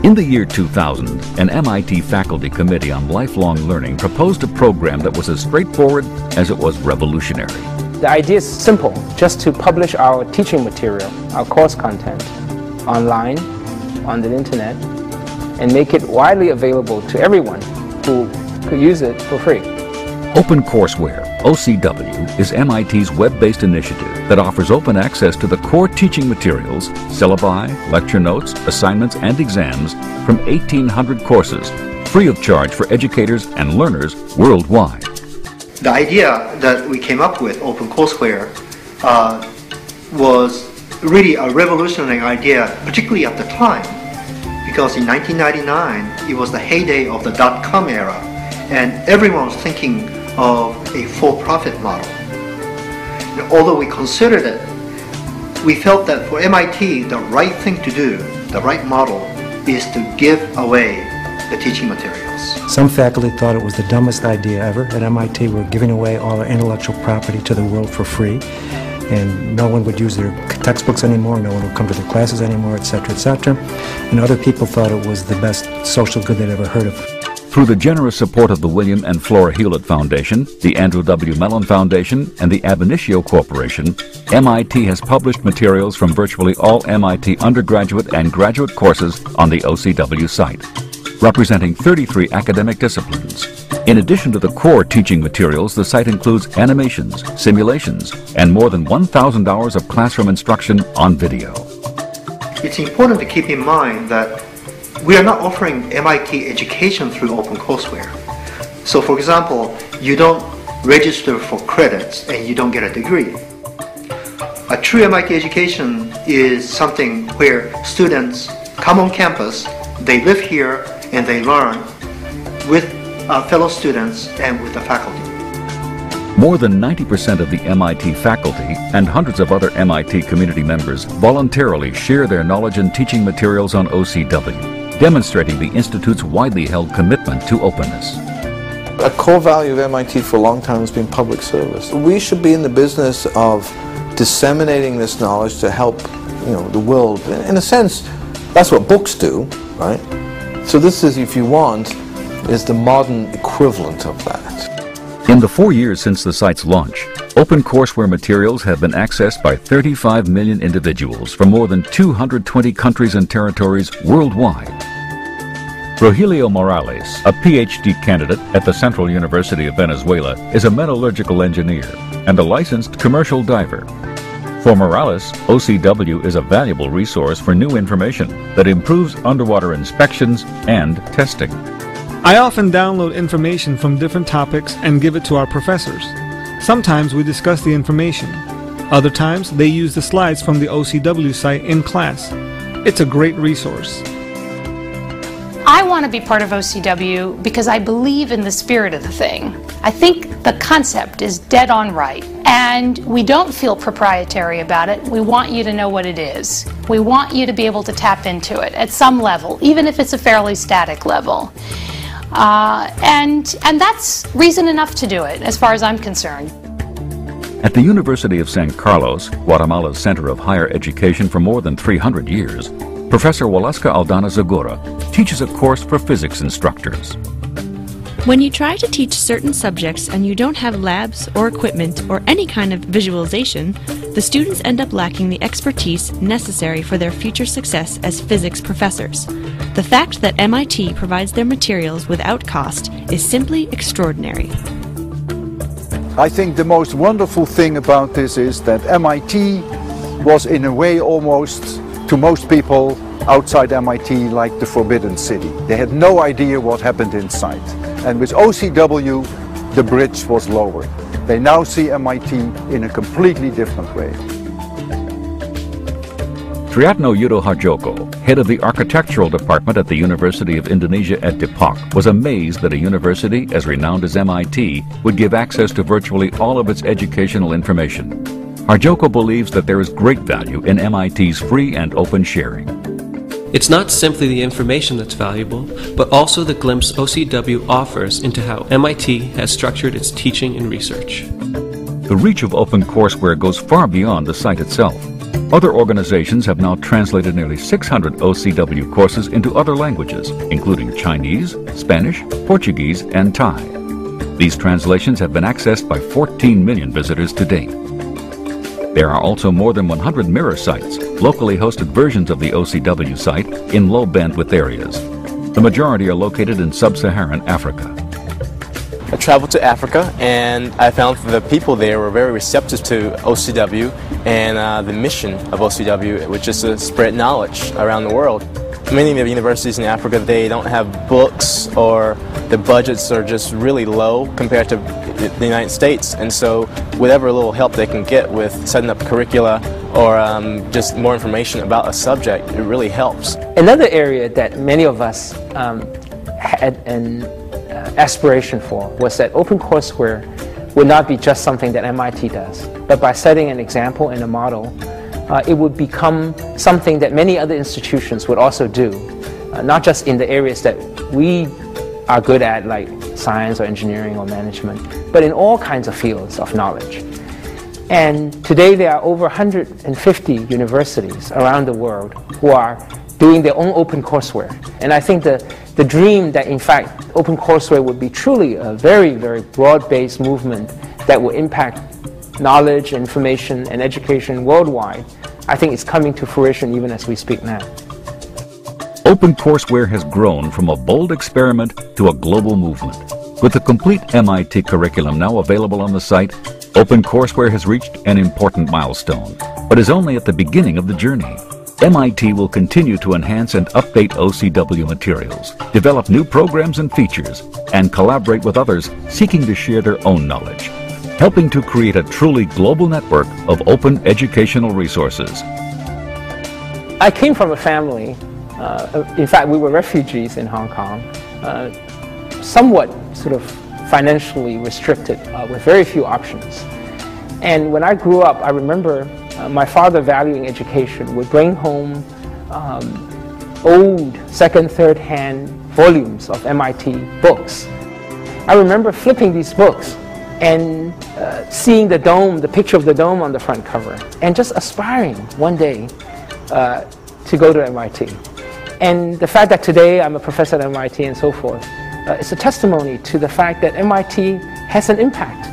In the year 2000, an MIT faculty committee on lifelong learning proposed a program that was as straightforward as it was revolutionary. The idea is simple, just to publish our teaching material, our course content, online, on the internet, and make it widely available to everyone who could use it for free. OpenCourseWare, OCW, is MIT's web-based initiative that offers open access to the core teaching materials, syllabi, lecture notes, assignments, and exams from 1,800 courses, free of charge for educators and learners worldwide. The idea that we came up with, OpenCourseWare, was really a revolutionary idea, particularly at the time, because in 1999, it was the heyday of the dot-com era, and everyone was thinking of a for-profit model. And although we considered it, we felt that for MIT, the right thing to do, the right model, is to give away the teaching materials. Some faculty thought it was the dumbest idea ever. At MIT, we're giving away all our intellectual property to the world for free, and no one would use their textbooks anymore, no one would come to their classes anymore, etc., etc. And other people thought it was the best social good they'd ever heard of. Through the generous support of the William and Flora Hewlett Foundation, the Andrew W. Mellon Foundation, and the Ab Initio Corporation, MIT has published materials from virtually all MIT undergraduate and graduate courses on the OCW site, representing 33 academic disciplines. In addition to the core teaching materials, the site includes animations, simulations, and more than 1,000 hours of classroom instruction on video. It's important to keep in mind that we are not offering MIT education through OpenCourseWare. So for example, you don't register for credits and you don't get a degree. A true MIT education is something where students come on campus, they live here, and they learn with fellow students and with the faculty. More than 90% of the MIT faculty and hundreds of other MIT community members voluntarily share their knowledge and teaching materials on OCW, demonstrating the Institute's widely held commitment to openness. A core value of MIT for a long time has been public service. We should be in the business of disseminating this knowledge to help, the world. In a sense, that's what books do, right? So this is, if you want, is the modern equivalent of that. In the 4 years since the site's launch, OpenCourseWare materials have been accessed by 35 million individuals from more than 220 countries and territories worldwide. Rogelio Morales, a PhD candidate at the Central University of Venezuela, is a metallurgical engineer and a licensed commercial diver. For Morales, OCW is a valuable resource for new information that improves underwater inspections and testing. I often download information from different topics and give it to our professors. Sometimes we discuss the information. Other times they use the slides from the OCW site in class. It's a great resource. I want to be part of OCW because I believe in the spirit of the thing. I think the concept is dead on right, and we don't feel proprietary about it. We want you to know what it is. We want you to be able to tap into it at some level, even if it's a fairly static level. And that's reason enough to do it, as far as I'm concerned. At the University of San Carlos, Guatemala's center of higher education for more than 300 years, Professor Walaska Aldana Zagora teaches a course for physics instructors. When you try to teach certain subjects and you don't have labs or equipment or any kind of visualization, the students end up lacking the expertise necessary for their future success as physics professors. The fact that MIT provides their materials without cost is simply extraordinary. I think the most wonderful thing about this is that MIT was in a way almost, to most people outside MIT, like the Forbidden City. They had no idea what happened inside. And with OCW, the bridge was lowered. They now see MIT in a completely different way. Triatno Yudo Harjoko, head of the architectural department at the University of Indonesia at Depok, was amazed that a university as renowned as MIT would give access to virtually all of its educational information. Harjoko believes that there is great value in MIT's free and open sharing. It's not simply the information that's valuable, but also the glimpse OCW offers into how MIT has structured its teaching and research. The reach of OpenCourseWare goes far beyond the site itself. Other organizations have now translated nearly 600 OCW courses into other languages, including Chinese, Spanish, Portuguese, and Thai. These translations have been accessed by 14 million visitors to date. There are also more than 100 mirror sites, locally hosted versions of the OCW site in low bandwidth areas. The majority are located in sub-Saharan Africa. I traveled to Africa and I found the people there were very receptive to OCW and the mission of OCW, which is to spread knowledge around the world. Many of the universities in Africa, they don't have books, or the budgets are just really low compared to the United States, and so whatever little help they can get with setting up curricula or just more information about a subject, it really helps. Another area that many of us had an aspiration for was that OpenCourseWare would not be just something that MIT does, but by setting an example and a model, it would become something that many other institutions would also do, not just in the areas that we are good at, like science or engineering or management, but in all kinds of fields of knowledge. And today there are over 150 universities around the world who are doing their own OpenCourseWare. And I think the dream that in fact OpenCourseWare would be truly a very, very broad-based movement that will impact knowledge, information, and education worldwide, I think it's coming to fruition even as we speak now. OpenCourseWare has grown from a bold experiment to a global movement. With the complete MIT curriculum now available on the site, OpenCourseWare has reached an important milestone, but is only at the beginning of the journey. MIT will continue to enhance and update OCW materials, develop new programs and features, and collaborate with others seeking to share their own knowledge, helping to create a truly global network of open educational resources. I came from a family, in fact we were refugees in Hong Kong, somewhat sort of financially restricted with very few options. And when I grew up, I remember my father, valuing education, would bring home old second, third hand volumes of MIT books. I remember flipping these books and seeing the dome, the picture of the dome on the front cover, and just aspiring one day to go to MIT. And the fact that today I'm a professor at MIT and so forth, it's a testimony to the fact that MIT has an impact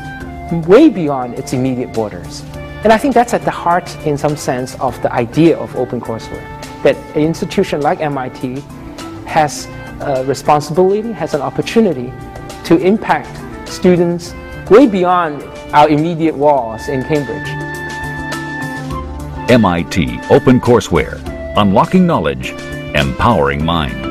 way beyond its immediate borders. And I think that's at the heart, in some sense, of the idea of OpenCourseWare, that an institution like MIT has a responsibility, has an opportunity to impact students way beyond our immediate walls in Cambridge. MIT OpenCourseWare, unlocking knowledge, empowering minds.